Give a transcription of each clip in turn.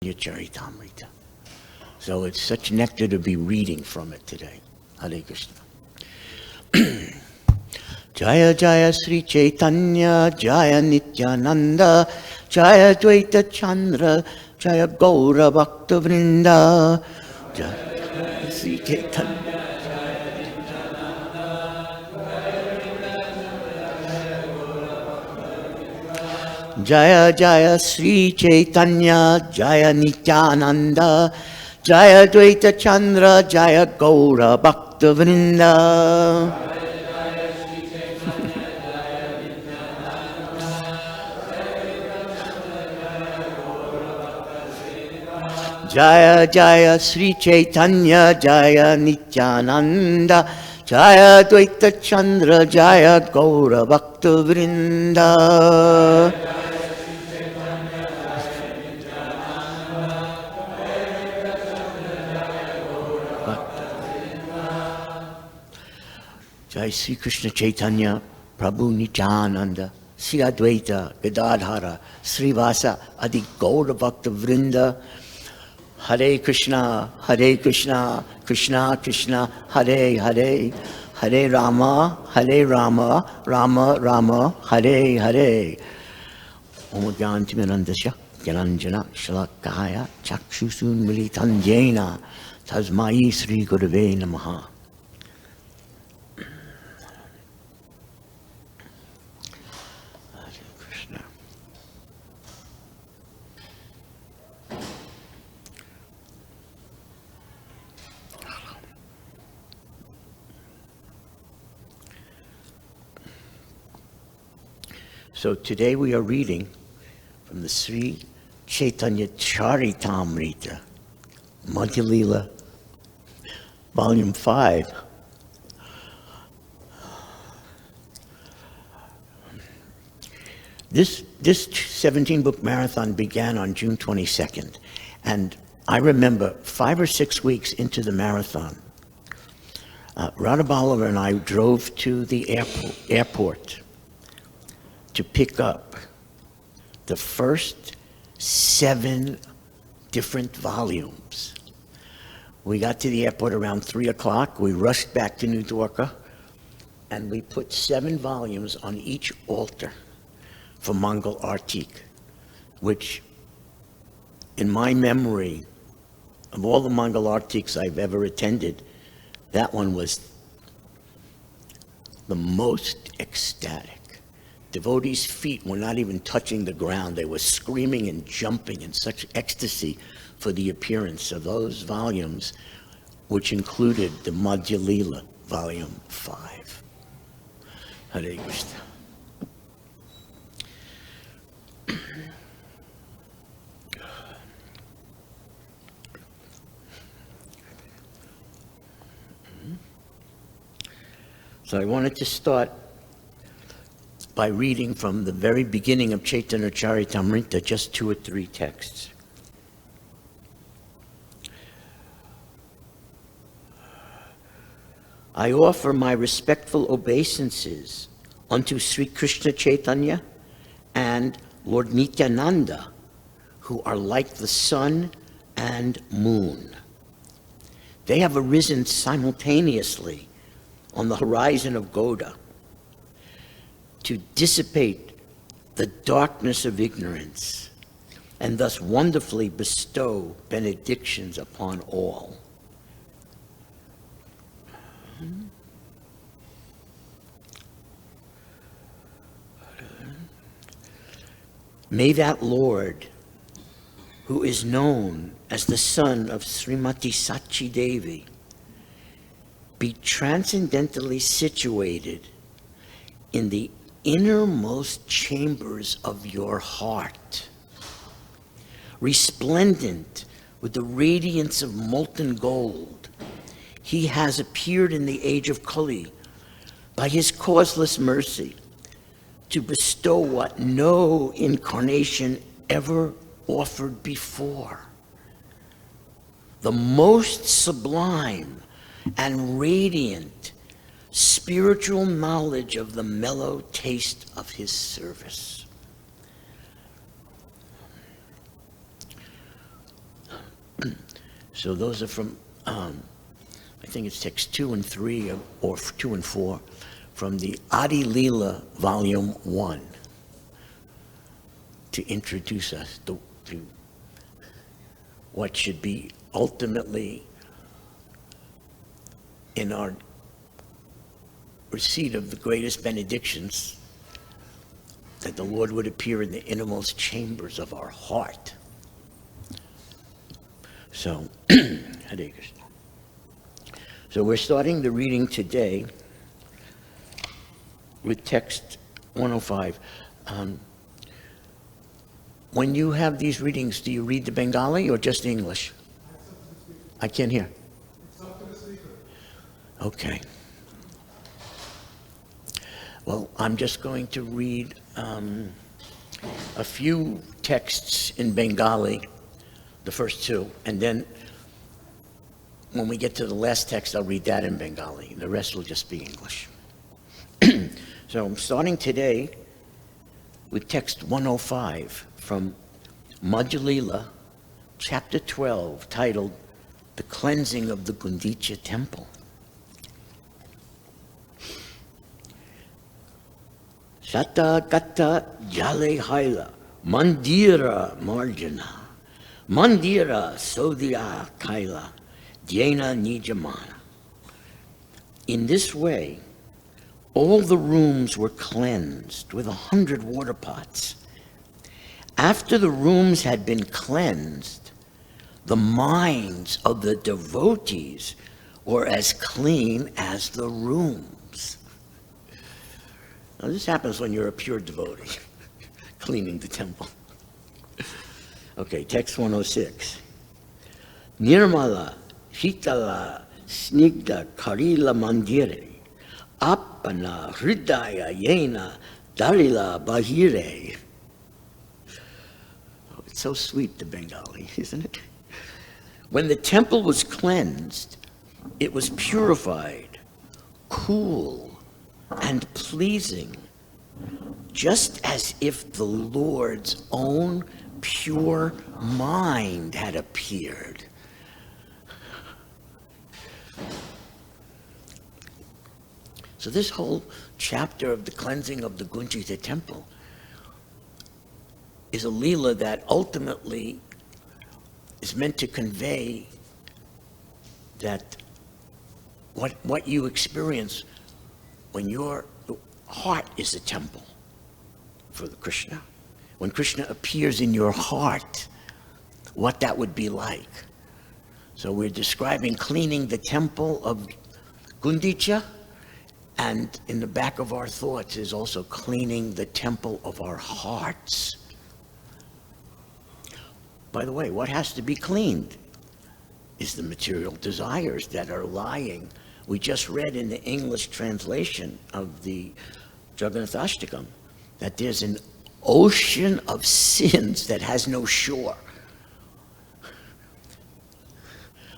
Charitamrita. So it's such nectar to be reading from it today. Hare Krishna. Jaya Jaya Sri Chaitanya, Jaya Nityananda, Jaya Dvaita Chandra, Jaya Gaura Bhakta Vrinda, Jaya Sri Chaitanya. Jaya Jaya Sri Chaitanya, Jaya Nityananda, Jaya Dvaita Chandra, Jaya Gaura Bhakta Vrinda. Jaya Jaya Sri Chaitanya, Jaya Nityananda, Jaya Dvaita Chandra, Jaya Gaura Bhakta Vrinda. Jai Sri Krishna Chaitanya, Prabhu Nityananda, Sri Advaita, Gadadhara, Srivasa, Adi Gaura Bhakta Vrinda. Hare Krishna, Krishna Krishna, Hare Hare, Hare Rama, Rama Rama, Hare Hare. Om Gyantimirandasya, Gyananjana, Shalakaya, Chakshusun Militanjena, Tasmai Sri Gurave Namaha. So today we are reading from the Sri Chaitanya Charitamrita, Madhya Lila, Volume 5. This 17-book marathon began on June 22nd, and I remember 5 or 6 weeks into the marathon, Radha Ballava and I drove to the airport to pick up the first 7 different volumes. We got to the airport around 3 o'clock. We rushed back to New Dwarka, and we put 7 volumes on each altar for Mangal Artik, which, in my memory, of all the Mangal Artiks I've ever attended, that one was the most ecstatic. Devotees' feet were not even touching the ground. They were screaming and jumping in such ecstasy for the appearance of those volumes, which included the Madhya Lila, Volume 5. Hare Krishna. So I wanted to start by reading from the very beginning of Chaitanya Charitamrita, just 2 or 3 texts. I offer my respectful obeisances unto Sri Krishna Chaitanya and Lord Nityananda, who are like the sun and moon. They have arisen simultaneously on the horizon of Gauda to dissipate the darkness of ignorance and thus wonderfully bestow benedictions upon all. May that Lord, who is known as the son of Srimati Sachi Devi, be transcendentally situated in the innermost chambers of your heart, resplendent with the radiance of molten gold. He has appeared in the age of Kali by his causeless mercy to bestow what no incarnation ever offered before: the most sublime and radiant spiritual knowledge of the mellow taste of his service. So those are from, I think it's text 2 and 3, or 2 and 4, from the Adi Leela, Volume 1, to introduce us to what should be ultimately in our receipt of the greatest benedictions, that the Lord would appear in the innermost chambers of our heart. So, Hare Krishna. So we're starting the reading today with text 105. When you have these readings, do you read the Bengali or just the English? I can't hear. It's up to the speaker. Okay. Well, I'm just going to read a few texts in Bengali, the first two, and then when we get to the last text, I'll read that in Bengali. The rest will just be English. So I'm starting today with text 105 from Madhya-lila, chapter 12, titled The Cleansing of the Gundicha Temple. Sata Gata Jale Haila, Mandira Marjana, Mandira Sodhya Kaila, Dhyena Nijamana. In this way, all the rooms were cleansed with 100 water pots. After the rooms had been cleansed, the minds of the devotees were as clean as the rooms. Now, this happens when you're a pure devotee, cleaning the temple. Okay, text 106. Nirmala, Shitala, Snigda, Karila Mandire, Appana, Hridaya, Yena, Dalila, Bahire. Oh, it's so sweet, the Bengali, isn't it? When the temple was cleansed, it was purified, cool, and pleasing, just as if the Lord's own pure mind had appeared. So this whole chapter of the cleansing of the Gundicha temple is a Leela that ultimately is meant to convey that what you experience when your heart is a temple for the Krishna, when Krishna appears in your heart, what that would be like. So we're describing cleaning the temple of Gundicha, and in the back of our thoughts is also cleaning the temple of our hearts. By the way, what has to be cleaned is the material desires that are lying. We just read in the English translation of the Jagannathashtakam that there's an ocean of sins that has no shore.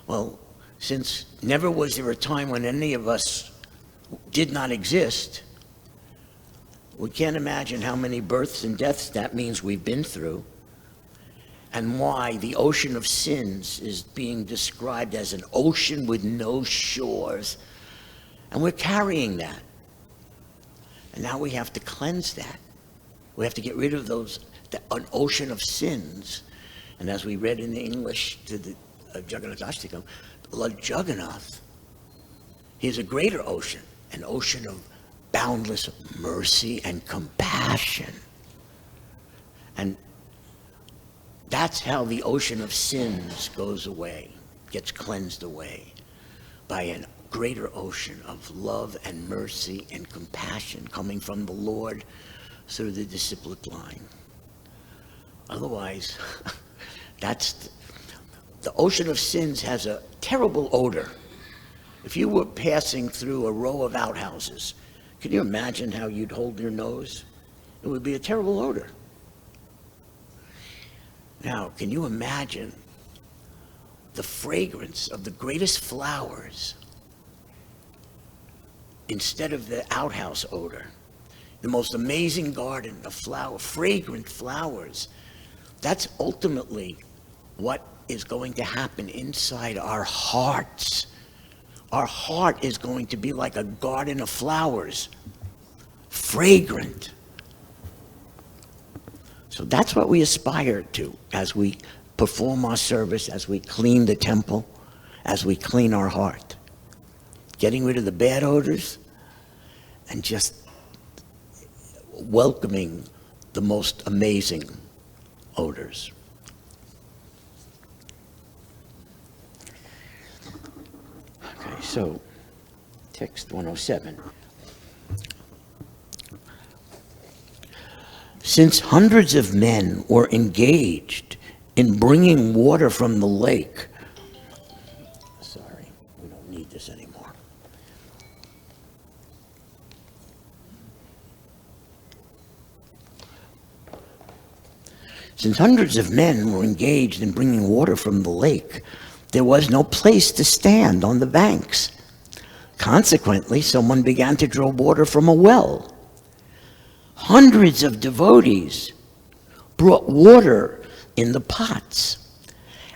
Well, since never was there a time when any of us did not exist, we can't imagine how many births and deaths that means we've been through, and why the ocean of sins is being described as an ocean with no shores. And we're carrying that. And now we have to cleanse that. We have to get rid of an ocean of sins. And as we read in the English to the Jagannathashtakam, Lord Jagannath, he is a greater ocean, an ocean of boundless mercy and compassion. And that's how the ocean of sins goes away, gets cleansed away, by a greater ocean of love and mercy and compassion coming from the Lord through the disciplic line. Otherwise, the ocean of sins has a terrible odor. If you were passing through a row of outhouses, can you imagine how you'd hold your nose? It would be a terrible odor. Now, can you imagine the fragrance of the greatest flowers instead of the outhouse odor? The most amazing garden of fragrant flowers. That's ultimately what is going to happen inside our hearts. Our heart is going to be like a garden of flowers, fragrant. So that's what we aspire to as we perform our service, as we clean the temple, as we clean our heart. Getting rid of the bad odors and just welcoming the most amazing odors. Okay, so text 107. Since hundreds of men were engaged in bringing water from the lake, sorry, we don't need this anymore. Since hundreds of men were engaged in bringing water from the lake, there was no place to stand on the banks. Consequently, someone began to draw water from a well. Hundreds of devotees brought water in the pots,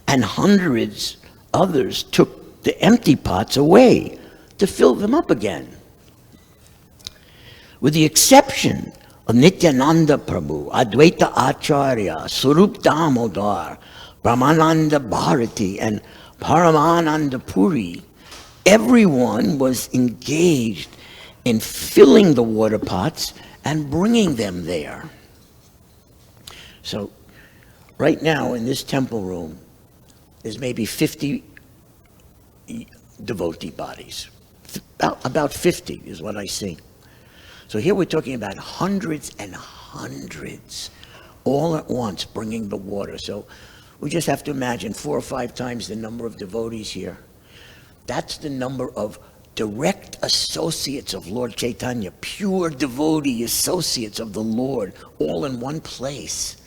and hundreds others took the empty pots away to fill them up again. With the exception of Nityananda Prabhu, Advaita Acharya, Sarup Damodar, Brahmananda Bharati, and Paramananda Puri, everyone was engaged in filling the water pots and bringing them there. So right now in this temple room, there's maybe 50 devotee bodies. About 50 is what I see. So here we're talking about hundreds and hundreds all at once bringing the water. So we just have to imagine 4 or 5 times the number of devotees here. That's the number of direct associates of Lord Chaitanya, pure devotee associates of the Lord, all in one place,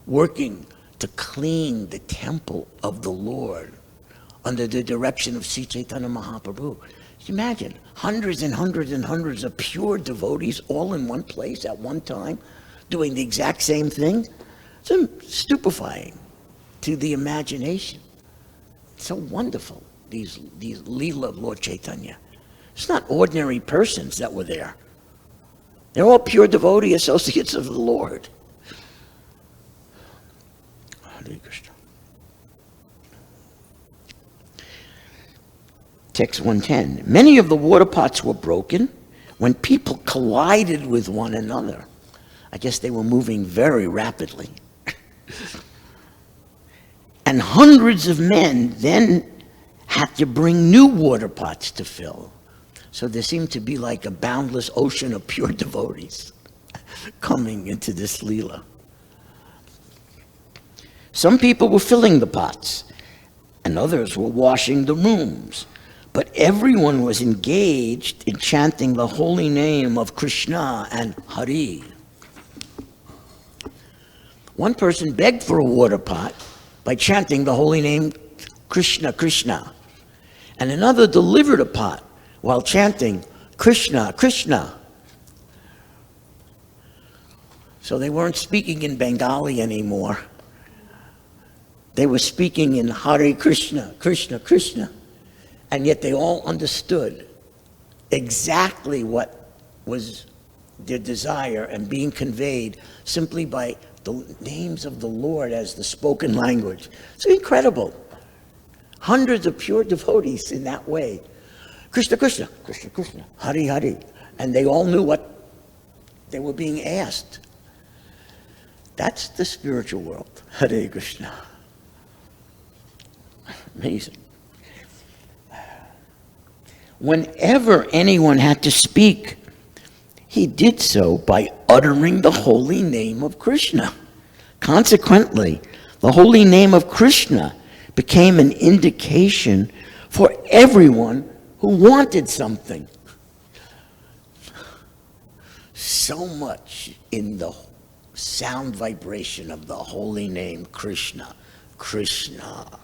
working to clean the temple of the Lord under the direction of Sri Chaitanya Mahaprabhu. Imagine hundreds and hundreds and hundreds of pure devotees all in one place at one time doing the exact same thing. It's stupefying to the imagination. It's so wonderful, these Leela of Lord Chaitanya. It's not ordinary persons that were there. They're all pure devotee associates of the Lord. Hare Krishna. Text 110. Many of the water pots were broken when people collided with one another. I guess they were moving very rapidly. And hundreds of men then had to bring new water pots to fill. So there seemed to be like a boundless ocean of pure devotees coming into this Leela. Some people were filling the pots, and others were washing the rooms. But everyone was engaged in chanting the holy name of Krishna and Hari. One person begged for a water pot by chanting the holy name Krishna, Krishna. And another delivered a pot while chanting Krishna, Krishna. So they weren't speaking in Bengali anymore. They were speaking in Hare Krishna, Krishna, Krishna. And yet they all understood exactly what was their desire and being conveyed simply by the names of the Lord as the spoken language. It's incredible. Hundreds of pure devotees in that way. Krishna, Krishna, Krishna, Krishna, Hari, Hari. And they all knew what they were being asked. That's the spiritual world. Hare Krishna. Amazing. Whenever anyone had to speak, he did so by uttering the holy name of Krishna. Consequently, the holy name of Krishna became an indication for everyone who wanted something. So much in the sound vibration of the holy name Krishna, Krishna.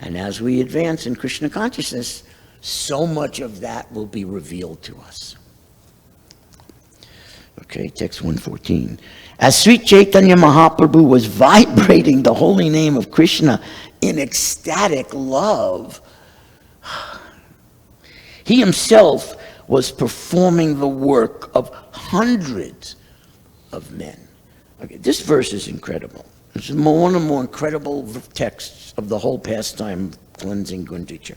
And as we advance in Krishna consciousness, so much of that will be revealed to us. Okay, text 114. As Sri Chaitanya Mahaprabhu was vibrating the holy name of Krishna in ecstatic love, he himself was performing the work of hundreds of men. Okay, this verse is incredible. It's one of the more incredible texts of the whole pastime cleansing Gundicha.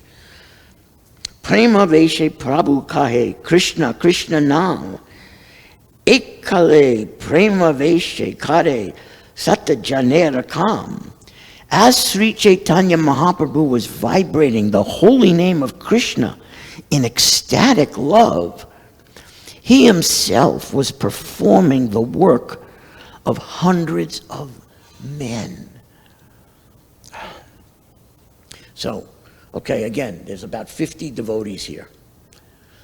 Prema Veshe Prabhu Kahe Krishna Krishna Nam Ekale Prema Veshe Kare Sata Janera Kam. As Sri Chaitanya Mahaprabhu was vibrating the holy name of Krishna in ecstatic love, he himself was performing the work of hundreds of men. So, okay, again, there's about 50 devotees here.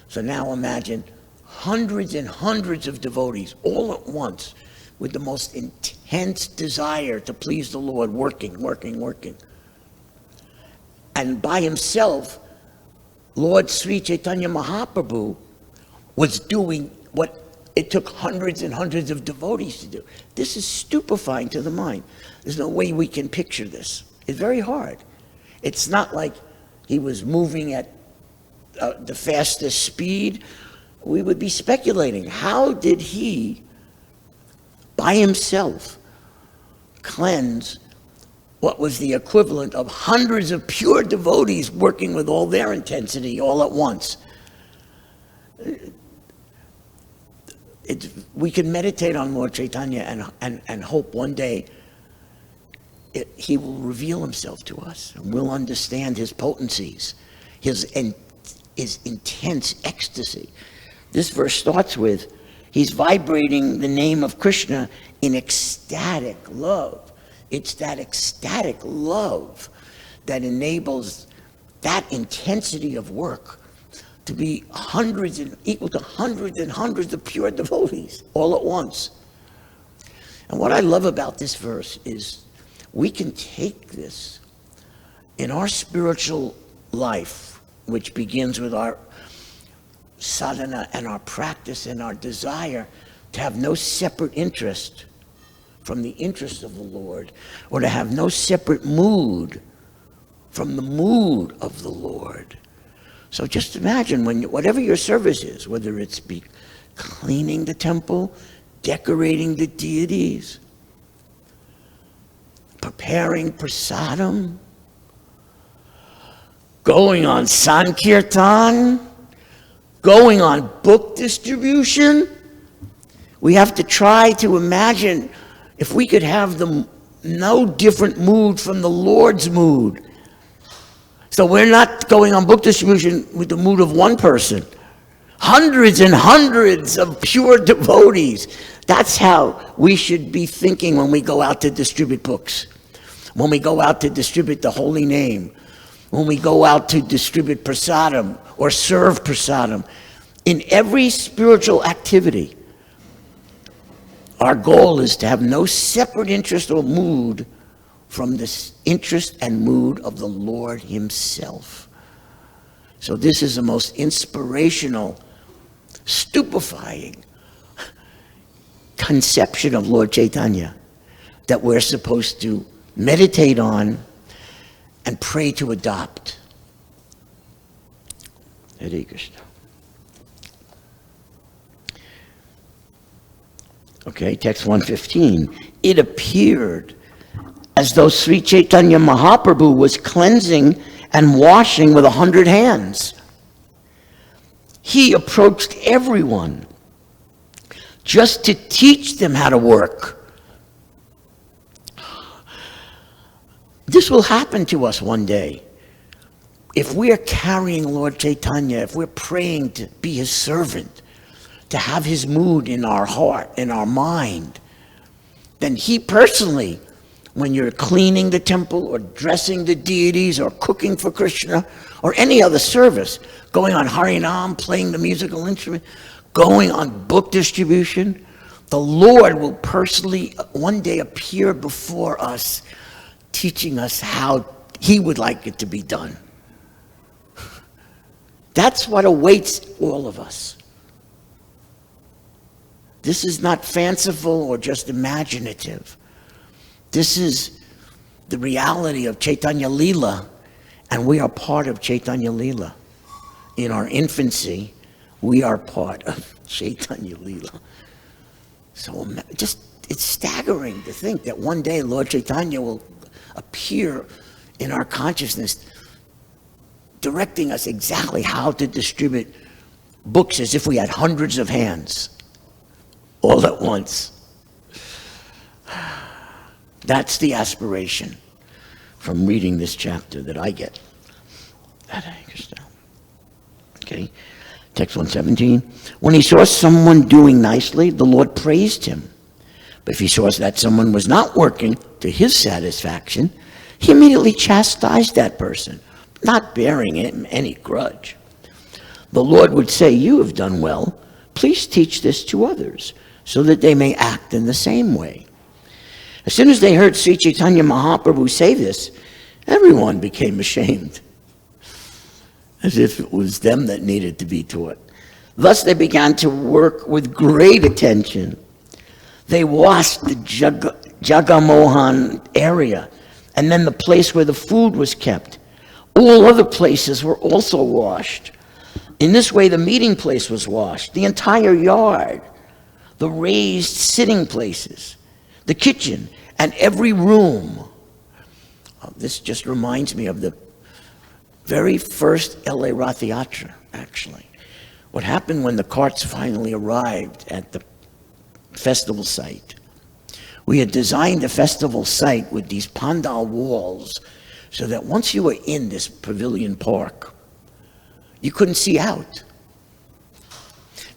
So now imagine hundreds and hundreds of devotees all at once with the most intense desire to please the Lord, working. And by himself, Lord Sri Chaitanya Mahaprabhu was doing what it took hundreds and hundreds of devotees to do. This is stupefying to the mind. There's no way we can picture this. It's very hard. It's not like he was moving at the fastest speed. We would be speculating. How did he, by himself, cleanse what was the equivalent of hundreds of pure devotees working with all their intensity all at once? We can meditate on Lord Chaitanya and hope one day he will reveal himself to us and we'll understand his potencies, his intense ecstasy. This verse starts with, he's vibrating the name of Krishna in ecstatic love. It's that ecstatic love that enables that intensity of work to be equal to hundreds and hundreds of pure devotees all at once. And what I love about this verse is we can take this in our spiritual life, which begins with our sadhana and our practice and our desire to have no separate interest from the interest of the Lord, or to have no separate mood from the mood of the Lord. So just imagine whatever your service is, whether it's be cleaning the temple, decorating the deities, preparing prasadam, going on sankirtan, going on book distribution. We have to try to imagine if we could have no different mood from the Lord's mood. So we're not going on book distribution with the mood of one person. Hundreds and hundreds of pure devotees. That's how we should be thinking when we go out to distribute books, when we go out to distribute the holy name, when we go out to distribute prasadam or serve prasadam. In every spiritual activity, our goal is to have no separate interest or mood from the interest and mood of the Lord himself. So this is the most inspirational, stupefying conception of Lord Chaitanya that we're supposed to meditate on and pray to adopt. Hare Krishna. Okay, text 115. It appeared as though Sri Chaitanya Mahaprabhu was cleansing and washing with 100 hands. He approached everyone just to teach them how to work. This will happen to us one day. If we are carrying Lord Chaitanya, if we're praying to be his servant, to have his mood in our heart, in our mind, then he personally, when you're cleaning the temple or dressing the deities or cooking for Krishna or any other service, going on Harinam, playing the musical instrument, going on book distribution, the Lord will personally one day appear before us, teaching us how he would like it to be done. That's what awaits all of us. This is not fanciful or just imaginative. This is the reality of Chaitanya Leela, and we are part of Chaitanya Leela. In our infancy, we are part of Chaitanya Leela. So it's staggering to think that one day Lord Chaitanya will appear in our consciousness, directing us exactly how to distribute books as if we had hundreds of hands all at once. That's the aspiration from reading this chapter that I get. Okay, text 117. When he saw someone doing nicely, the Lord praised him. But if he saw that someone was not working to his satisfaction, he immediately chastised that person, not bearing him any grudge. The Lord would say, "You have done well. Please teach this to others, so that they may act in the same way." As soon as they heard Sri Chaitanya Mahaprabhu say this, everyone became ashamed, as if it was them that needed to be taught. Thus they began to work with great attention. They washed the Jagamohan area, and then the place where the food was kept. All other places were also washed. In this way, the meeting place was washed, the entire yard, the raised sitting places, the kitchen, and every room. This just reminds me of the very first LA Rath Yatra, actually. What happened when the carts finally arrived at the festival site? We had designed the festival site with these pandal walls so that once you were in this pavilion park, you couldn't see out.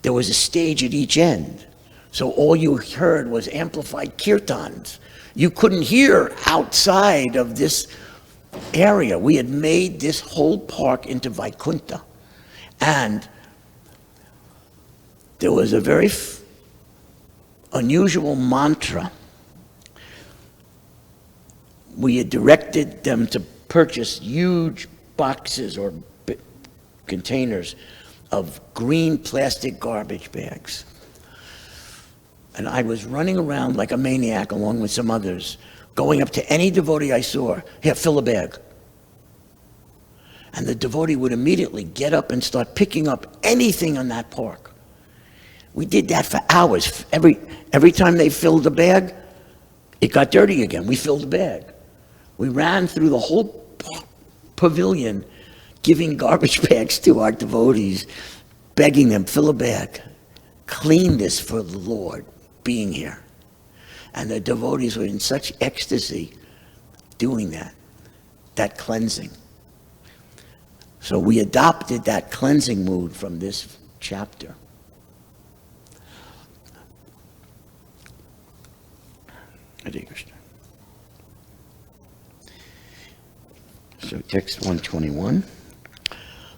There was a stage at each end, so all you heard was amplified kirtans. You couldn't hear outside of this area. We had made this whole park into Vaikuntha. And there was a very unusual mantra. We had directed them to purchase huge boxes or containers of green plastic garbage bags. And I was running around like a maniac along with some others, going up to any devotee I saw, "Here, fill a bag." And the devotee would immediately get up and start picking up anything on that park. We did that for hours. Every time they filled the bag, it got dirty again. We filled the bag. We ran through the whole pavilion, giving garbage bags to our devotees, begging them, "Fill a bag. Clean this for the Lord being here." And the devotees were in such ecstasy doing that cleansing. So we adopted that cleansing mood from this chapter. So text 121.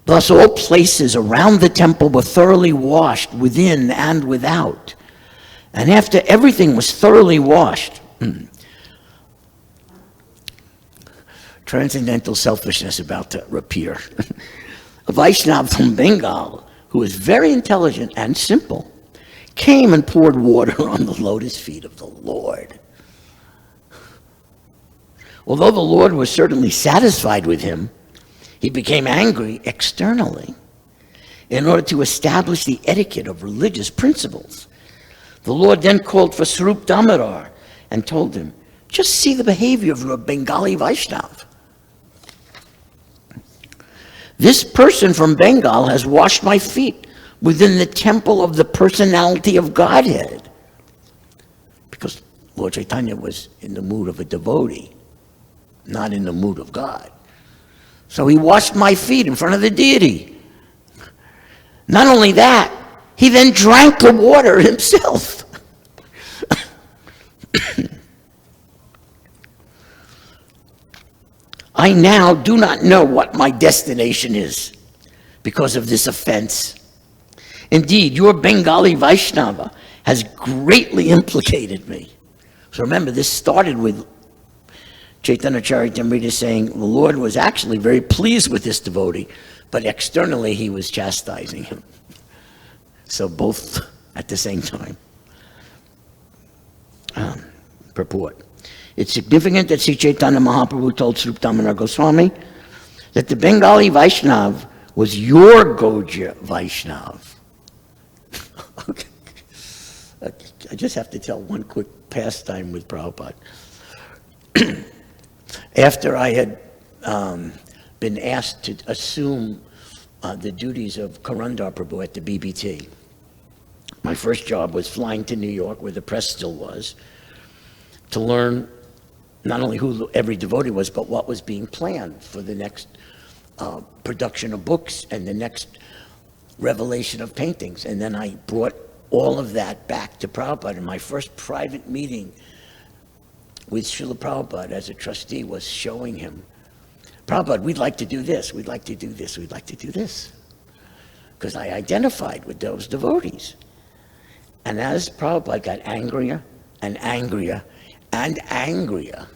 Thus all places around the temple were thoroughly washed within and without. And after everything was thoroughly washed, transcendental selfishness about to appear. A Vaishnava from Bengal, who was very intelligent and simple, came and poured water on the lotus feet of the Lord. Although the Lord was certainly satisfied with him, he became angry externally in order to establish the etiquette of religious principles. The Lord then called for Swarup Damodar and told him, "Just see the behavior of your Bengali Vaishnava. This person from Bengal has washed my feet within the temple of the personality of Godhead." Because Lord Chaitanya was in the mood of a devotee, not in the mood of God. So he washed my feet in front of the deity. Not only that, he then drank the water himself. I now do not know what my destination is because of this offense. Indeed, your Bengali Vaishnava has greatly implicated me. So remember, this started with Chaitanya Charitamrita saying the Lord was actually very pleased with this devotee, but externally he was chastising him. So both at the same time. Purport. It's significant that Sri Chaitanya Mahaprabhu told Srup Damodar Goswami that the Bengali Vaishnav was your Gaudiya Vaishnav. Okay. I just have to tell one quick pastime with Prabhupada. After I had been asked to assume the duties of Karandar Prabhu at the BBT, my first job was flying to New York, where the press still was, to learn not only who every devotee was, but what was being planned for the next production of books and the next revelation of paintings. And then I brought all of that back to Prabhupada. And my first private meeting with Srila Prabhupada as a trustee was showing him, Prabhupada, we'd like to do this, we'd like to do this, we'd like to do this. Because I identified with those devotees. And as Prabhupada got angrier and angrier and angrier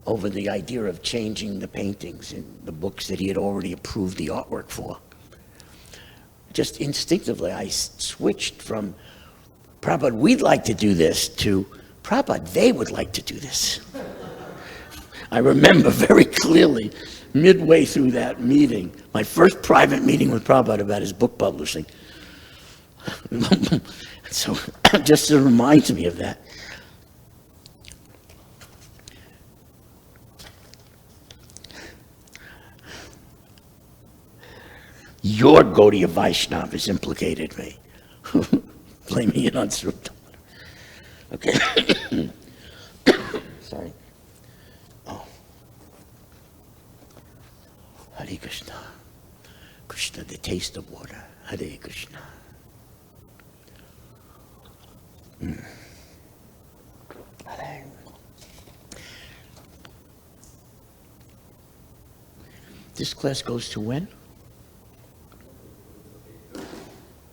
over the idea of changing the paintings in the books that he had already approved the artwork for, just instinctively I switched from, Prabhupada, we'd like to do this, to, Prabhupada, they would like to do this. I remember very clearly, midway through that meeting, my first private meeting with Prabhupada about his book publishing. So just it reminds me of that. Your Gaudiya Vaishnav has implicated me. Blaming it on Srup. Okay. Sorry. Oh. Hare Krishna. Krishna, the taste of water. Hare Krishna. Hare. This class goes to when?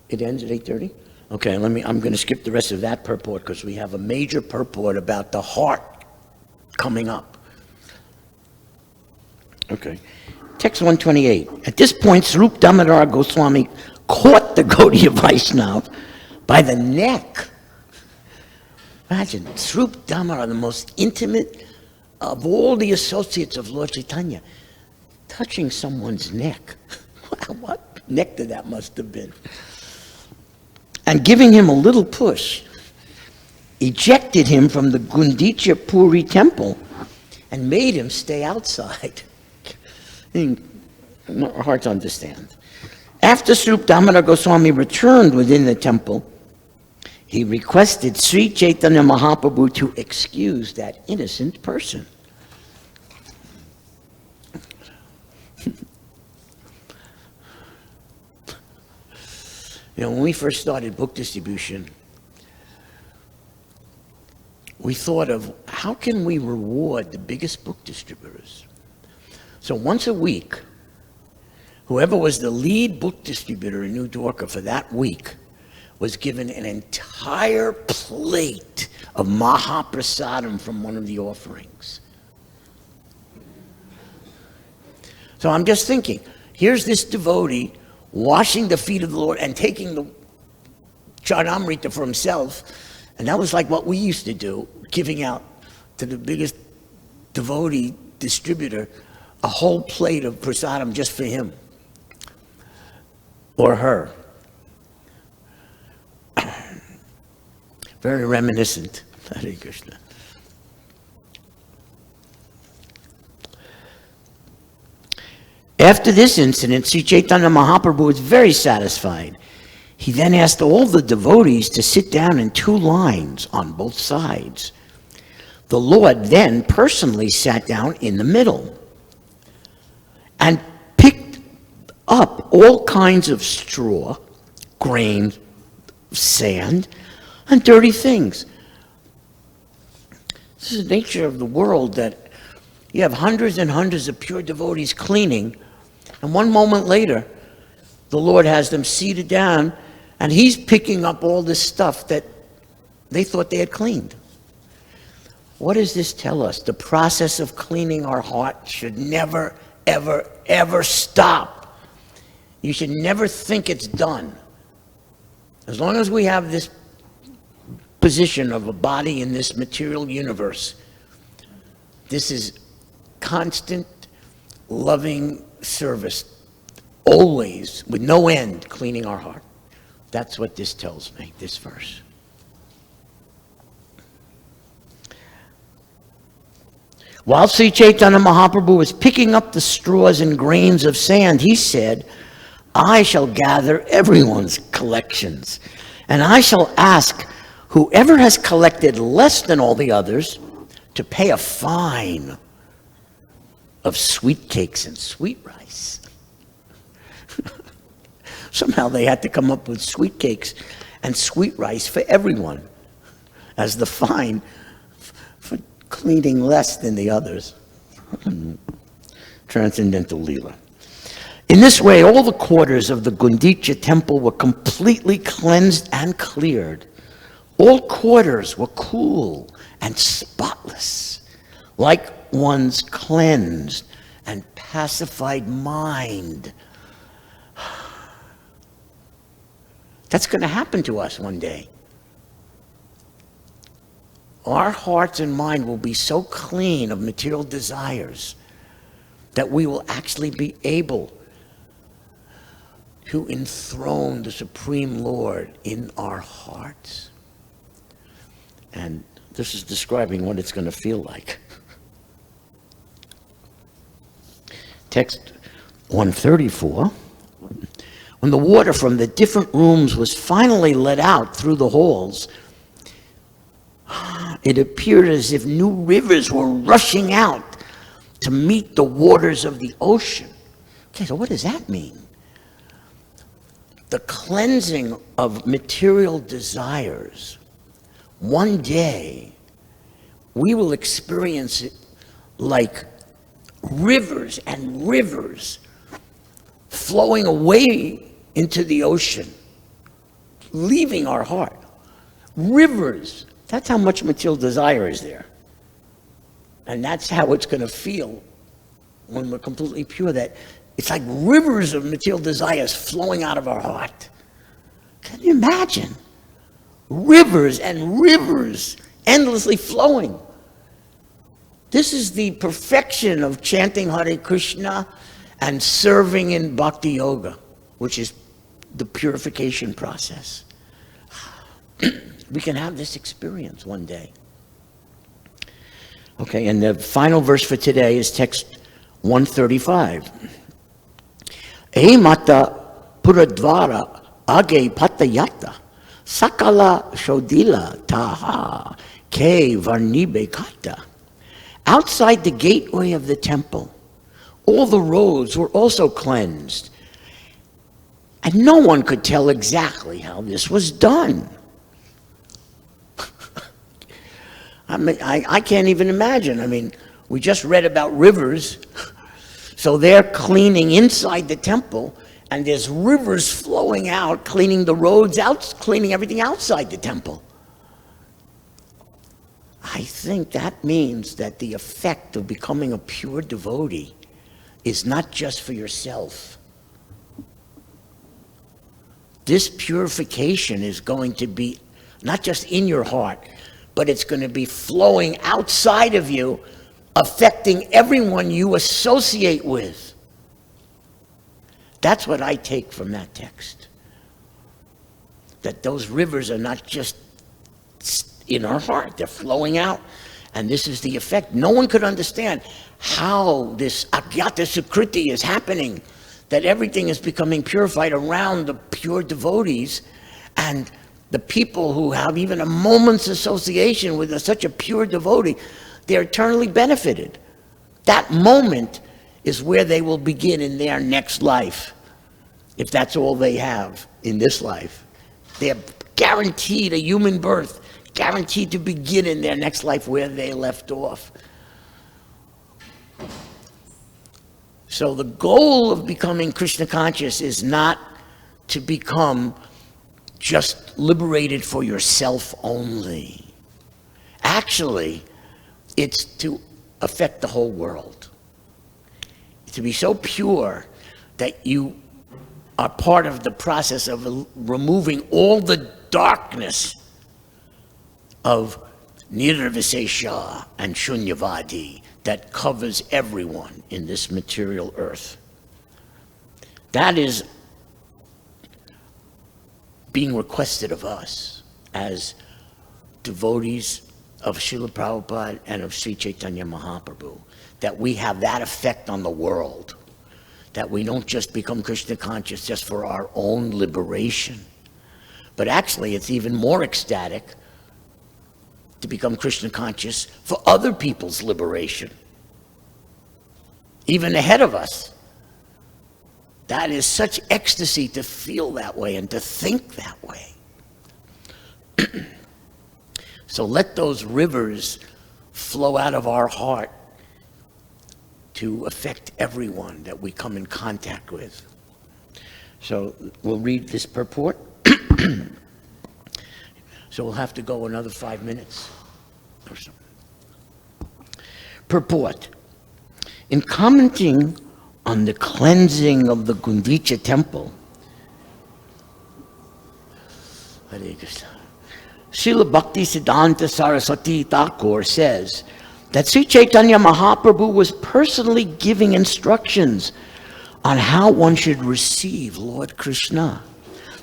It ends at 8:30? Okay, I'm going to skip the rest of that purport because we have a major purport about the heart coming up. Okay. Text 128. At this point, Srup Damodar Goswami caught the Gaudiya Vaishnav by the neck. Imagine, Srup Damodar, the most intimate of all the associates of Lord Chaitanya, touching someone's neck. What nectar that must have been. And giving him a little push, ejected him from the Gundicha Puri temple and made him stay outside. Hard to understand. After Srup Damodar Goswami returned within the temple, he requested Sri Chaitanya Mahaprabhu to excuse that innocent person. You know, when we first started book distribution, we thought of how can we reward the biggest book distributors? So once a week, whoever was the lead book distributor in New Dwarka for that week was given an entire plate of Mahaprasadam from one of the offerings. So I'm just thinking, here's this devotee washing the feet of the Lord and taking the Charanamrita for himself. And that was like what we used to do, giving out to the biggest devotee distributor a whole plate of prasadam just for him or her. Very reminiscent. Hare Krishna. After this incident, Sri Chaitanya Mahaprabhu was very satisfied. He then asked all the devotees to sit down in two lines on both sides. The Lord then personally sat down in the middle and picked up all kinds of straw, grain, sand, and dirty things. This is the nature of the world, that you have hundreds and hundreds of pure devotees cleaning, and one moment later, the Lord has them seated down, and he's picking up all this stuff that they thought they had cleaned. What does this tell us? The process of cleaning our heart should never, ever, ever stop. You should never think it's done. As long as we have this position of a body in this material universe. This is constant, loving service, always, with no end, cleaning our heart. That's what this tells me, this verse. While Sri Chaitanya Mahaprabhu was picking up the straws and grains of sand, he said, I shall gather everyone's collections, and I shall ask whoever has collected less than all the others to pay a fine of sweet cakes and sweet rice. Somehow they had to come up with sweet cakes and sweet rice for everyone as the fine for cleaning less than the others. Transcendental Leela. In this way, all the quarters of the Gundicha temple were completely cleansed and cleared. All quarters were cool and spotless, like one's cleansed and pacified mind. That's going to happen to us one day. Our hearts and mind will be so clean of material desires that we will actually be able to enthrone the Supreme Lord in our hearts. And this is describing what it's going to feel like. Text 134. When the water from the different rooms was finally let out through the halls, it appeared as if new rivers were rushing out to meet the waters of the ocean. Okay, so what does that mean? The cleansing of material desires. One day, we will experience it like rivers and rivers flowing away into the ocean, leaving our heart. Rivers. That's how much material desire is there. And that's how it's going to feel when we're completely pure, that it's like rivers of material desires flowing out of our heart. Can you imagine? Rivers and rivers endlessly flowing. This is the perfection of chanting Hare Krishna and serving in Bhakti Yoga, which is the purification process. We can have this experience one day. Okay, and the final verse for today is text 135. E mata puradvara age patayata sakala shodila taha ke varnibe kata. Outside the gateway of the temple, all the roads were also cleansed, and no one could tell exactly how this was done. I can't even imagine. I mean, we just read about rivers, so they're cleaning inside the temple, and there's rivers flowing out, cleaning the roads out, cleaning everything outside the temple. I think that means that the effect of becoming a pure devotee is not just for yourself. This purification is going to be not just in your heart, but it's going to be flowing outside of you, affecting everyone you associate with. That's what I take from that text. That those rivers are not just in our heart, they're flowing out. And this is the effect. No one could understand how this Agyata Sukriti is happening, that everything is becoming purified around the pure devotees, and the people who have even a moment's association with such a pure devotee, they're eternally benefited. That moment is where they will begin in their next life, if that's all they have in this life. They're guaranteed a human birth, guaranteed to begin in their next life where they left off. So the goal of becoming Krishna conscious is not to become just liberated for yourself only. Actually, it's to affect the whole world. To be so pure that you are part of the process of removing all the darkness of nirvisesha and shunyavadi that covers everyone in this material earth. That is being requested of us as devotees of Srila Prabhupada and of Sri Chaitanya Mahaprabhu, that we have that effect on the world, that we don't just become Krishna conscious just for our own liberation, but actually it's even more ecstatic to become Krishna conscious for other people's liberation, even ahead of us. That is such ecstasy to feel that way and to think that way. So let those rivers flow out of our heart to affect everyone that we come in contact with. So we'll read this purport. So we'll have to go another 5 minutes or so. Purport. In commenting on the cleansing of the Gundicha temple, Hare Krishna, Srila Bhakti Siddhanta Saraswati Thakur says that Sri Chaitanya Mahaprabhu was personally giving instructions on how one should receive Lord Krishna,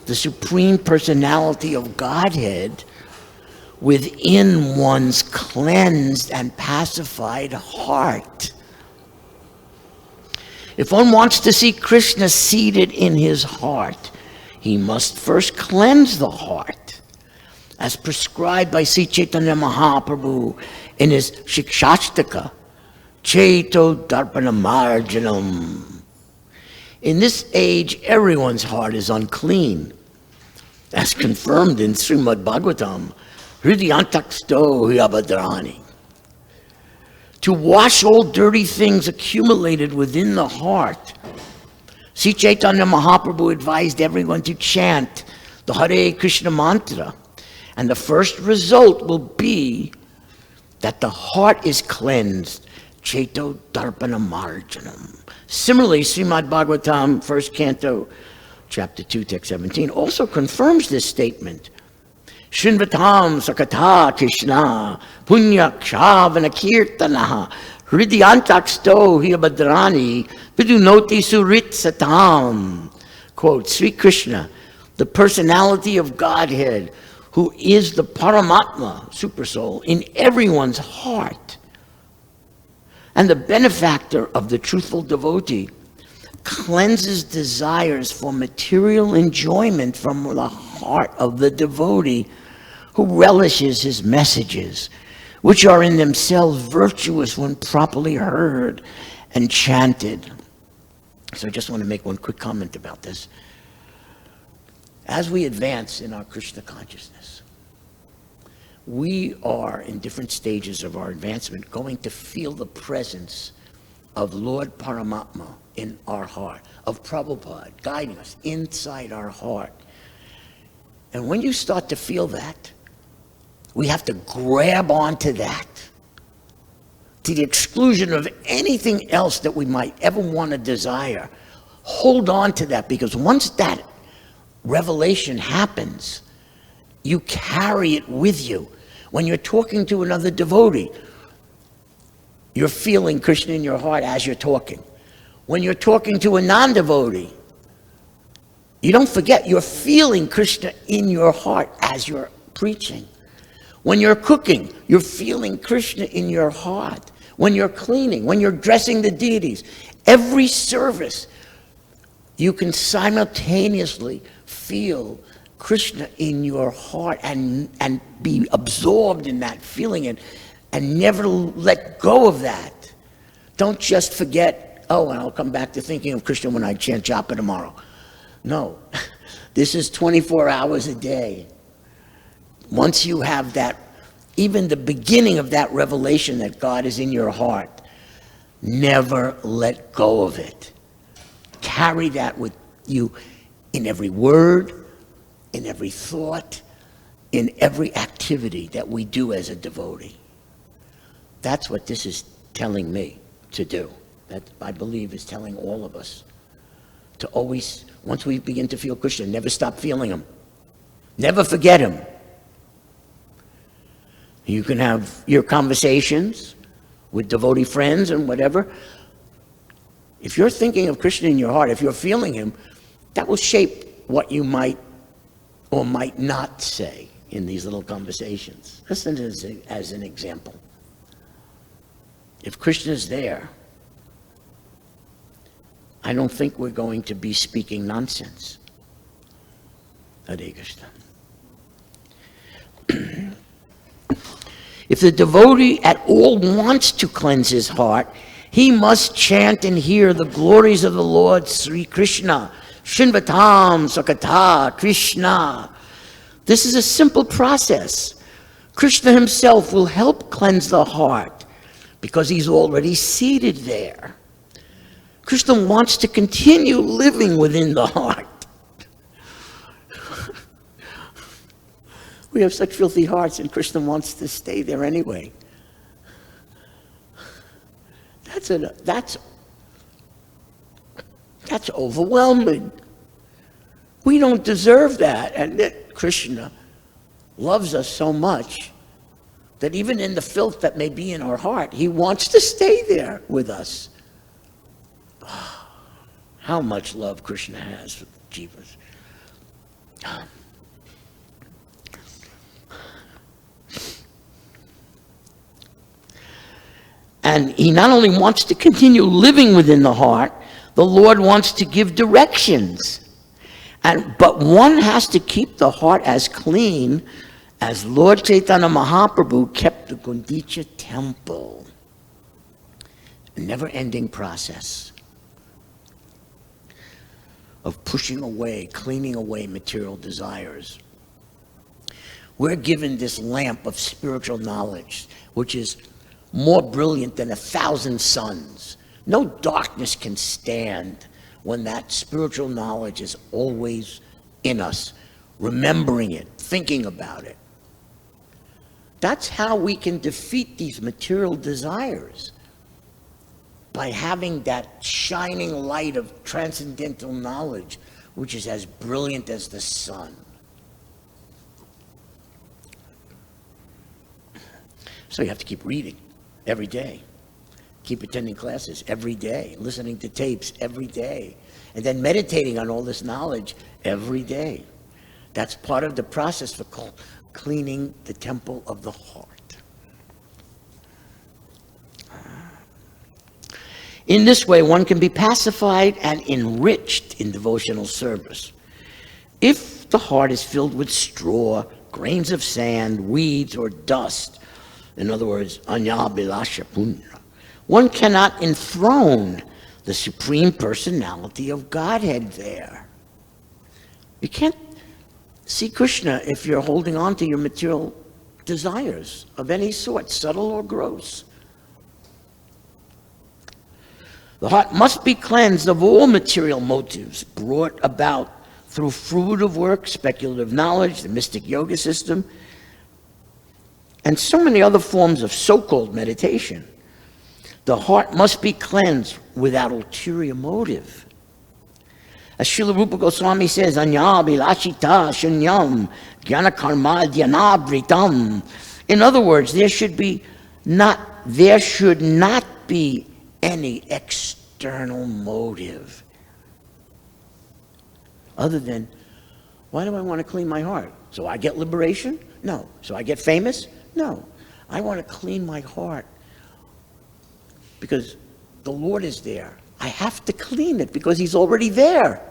the Supreme Personality of Godhead, within one's cleansed and pacified heart. If one wants to see Krishna seated in his heart, he must first cleanse the heart, as prescribed by Sri Chaitanya Mahaprabhu in his Shikshashtaka, Chaito Darpana Marjanam. In this age, everyone's heart is unclean, as confirmed in Srimad Bhagavatam, Hridyantaksto Hyabadrani. To wash all dirty things accumulated within the heart, Sri Chaitanya Mahaprabhu advised everyone to chant the Hare Krishna mantra, and the first result will be that the heart is cleansed, Chaito Darpana Marjanam. Similarly, Srimad Bhagavatam, 1st Canto, Chapter 2, Text 17, also confirms this statement. Shinvatam Sakata Krishna, Punya Kshavana Kirtanaha, Hridyantaksto Hyabadrani, Vidunoti Surit Satam. Quote, Sri Krishna, the personality of Godhead, who is the Paramatma, Supersoul, in everyone's heart, and the benefactor of the truthful devotee, cleanses desires for material enjoyment from the heart of the devotee who relishes his messages, which are in themselves virtuous when properly heard and chanted. So I just want to make one quick comment about this. As we advance in our Krishna consciousness, we are in different stages of our advancement going to feel the presence of Lord Paramatma in our heart, of Prabhupada guiding us inside our heart. And when you start to feel that, we have to grab onto that to the exclusion of anything else that we might ever want to desire. Hold on to that, because once that revelation happens, you carry it with you. When you're talking to another devotee, you're feeling Krishna in your heart as you're talking. When you're talking to a non-devotee, you don't forget, you're feeling Krishna in your heart as you're preaching. When you're cooking, you're feeling Krishna in your heart. When you're cleaning, when you're dressing the deities, every service, you can simultaneously feel Krishna in your heart and be absorbed in that feeling and never let go of that. Don't just forget, oh, and I'll come back to thinking of Krishna when I chant japa tomorrow. No, this is 24 hours a day. Once you have that, even the beginning of that revelation that God is in your heart, never let go of it. Carry that with you in every word, in every thought, in every activity that we do as a devotee. That's what this is telling me to do. That, I believe, is telling all of us to always, once we begin to feel Krishna, never stop feeling him. Never forget him. You can have your conversations with devotee friends and whatever. If you're thinking of Krishna in your heart, if you're feeling him, that will shape what you might or might not say in these little conversations. Listen as an example. If Krishna is there, I don't think we're going to be speaking nonsense. Hare Krishna. If the devotee at all wants to cleanse his heart, he must chant and hear the glories of the Lord Sri Krishna. Shinvatam Sakata Krishna. This is a simple process. Krishna himself will help cleanse the heart because he's already seated there. Krishna wants to continue living within the heart. We have such filthy hearts, and Krishna wants to stay there anyway. That's overwhelming. We don't deserve that, and that Krishna loves us so much that even in the filth that may be in our heart, he wants to stay there with us. How much love Krishna has for jivas. And he not only wants to continue living within the heart, the Lord wants to give directions. But one has to keep the heart as clean as Lord Chaitanya Mahaprabhu kept the Gundicha temple. A never-ending process of pushing away, cleaning away material desires. We're given this lamp of spiritual knowledge, which is more brilliant than 1,000 suns. No darkness can stand when that spiritual knowledge is always in us, remembering it, thinking about it. That's how we can defeat these material desires, by having that shining light of transcendental knowledge, which is as brilliant as the sun. So you have to keep reading every day. Keep attending classes every day, listening to tapes every day, and then meditating on all this knowledge every day. That's part of the process for cleaning the temple of the heart. In this way, one can be pacified and enriched in devotional service. If the heart is filled with straw, grains of sand, weeds, or dust, in other words, anya bilasha punya, one cannot enthrone the Supreme Personality of Godhead there. You can't see Krishna if you're holding on to your material desires of any sort, subtle or gross. The heart must be cleansed of all material motives brought about through fruitive work, speculative knowledge, the mystic yoga system, and so many other forms of so-called meditation. The heart must be cleansed without ulterior motive. As Srila Rupa Goswami says, Anya bilashita shunyam jnana karma dhyanabritam. In other words, there should not be any external motive other than, why do I want to clean my heart? So I get liberation? No. So I get famous? No. I want to clean my heart because the Lord is there. I have to clean it because he's already there.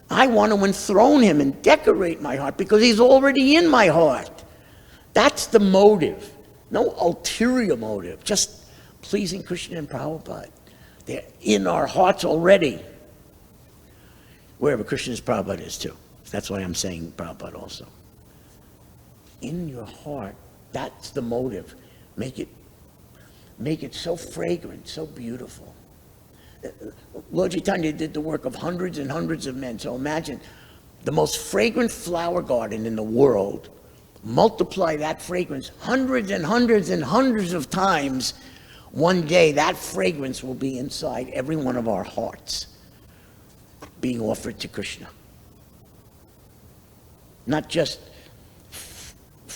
I want to enthrone him and decorate my heart because he's already in my heart. That's the motive. No ulterior motive, just pleasing Krishna and Prabhupada. They're in our hearts already. Wherever Krishna's Prabhupada is too. That's why I'm saying Prabhupada also. In your heart, that's the motive. Make it so fragrant, so beautiful. Lord Chaitanya did the work of hundreds and hundreds of men. So imagine the most fragrant flower garden in the world. Multiply that fragrance hundreds and hundreds and hundreds of times. One day that fragrance will be inside every one of our hearts, being offered to Krishna. Not just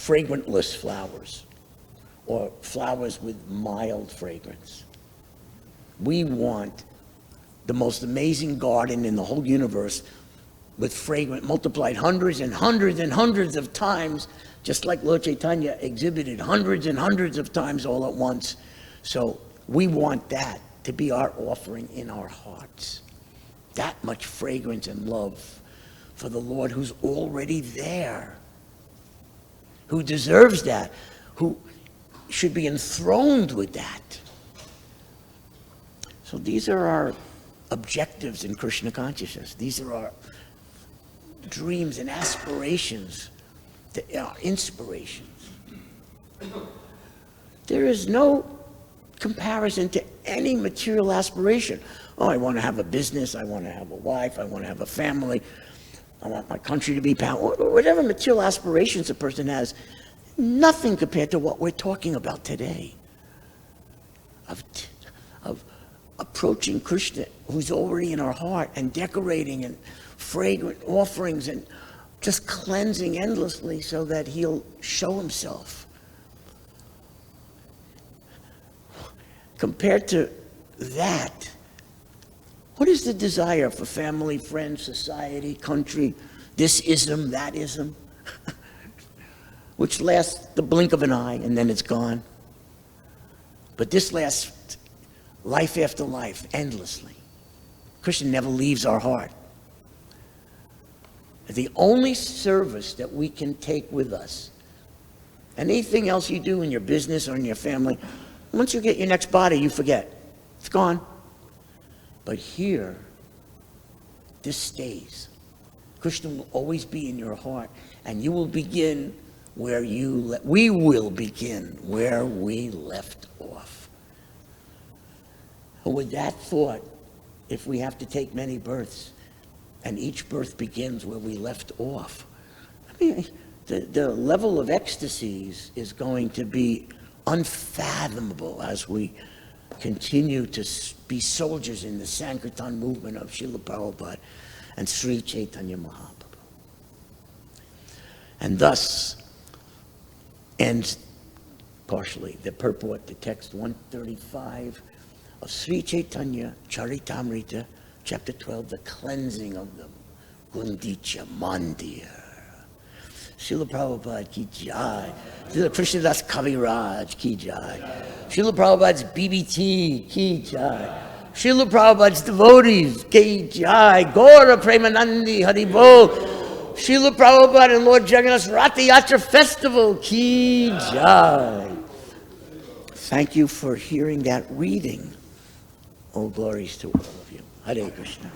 fragrantless flowers or flowers with mild fragrance. We want the most amazing garden in the whole universe with fragrance multiplied hundreds and hundreds and hundreds of times, just like Lord Chaitanya exhibited hundreds and hundreds of times all at once. So we want that to be our offering in our hearts. That much fragrance and love for the Lord who's already there, who deserves that, who should be enthroned with that. So these are our objectives in Krishna consciousness. These are our dreams and aspirations, our inspirations. There is no comparison to any material aspiration. Oh, I want to have a business, I want to have a wife, I want to have a family, I want my country to be powerful. Whatever material aspirations a person has, nothing compared to what we're talking about today. Of approaching Krishna, who's already in our heart, and decorating and fragrant offerings and just cleansing endlessly so that he'll show himself. Compared to that, what is the desire for family, friends, society, country, this ism, that ism, which lasts the blink of an eye and then it's gone? But this lasts life after life, endlessly. Krishna never leaves our heart. The only service that we can take with us, anything else you do in your business or in your family, once you get your next body, you forget. It's gone. But here, this stays. Krishna will always be in your heart, and you will begin where we will begin where we left off. And with that thought, if we have to take many births, and each birth begins where we left off, I mean, the level of ecstasies is going to be unfathomable as we continue to be soldiers in the Sankirtan movement of Srila Prabhupada and Sri Chaitanya Mahaprabhu. And thus ends partially the purport, the text 135 of Sri Chaitanya Charitamrita, chapter 12, the cleansing of the Gundicha Mandir. Srila Prabhupada ki jai. Srila Krishnadas Kaviraj ki jai. Srila Prabhupada's BBT ki jai. Srila Prabhupada's devotees ki jai. Gaura Premanandi Haribol. Srila Prabhupada and Lord Jagannath's Ratha Yatra Festival ki jai. Thank you for hearing that reading. All glories to all of you. Hare Krishna.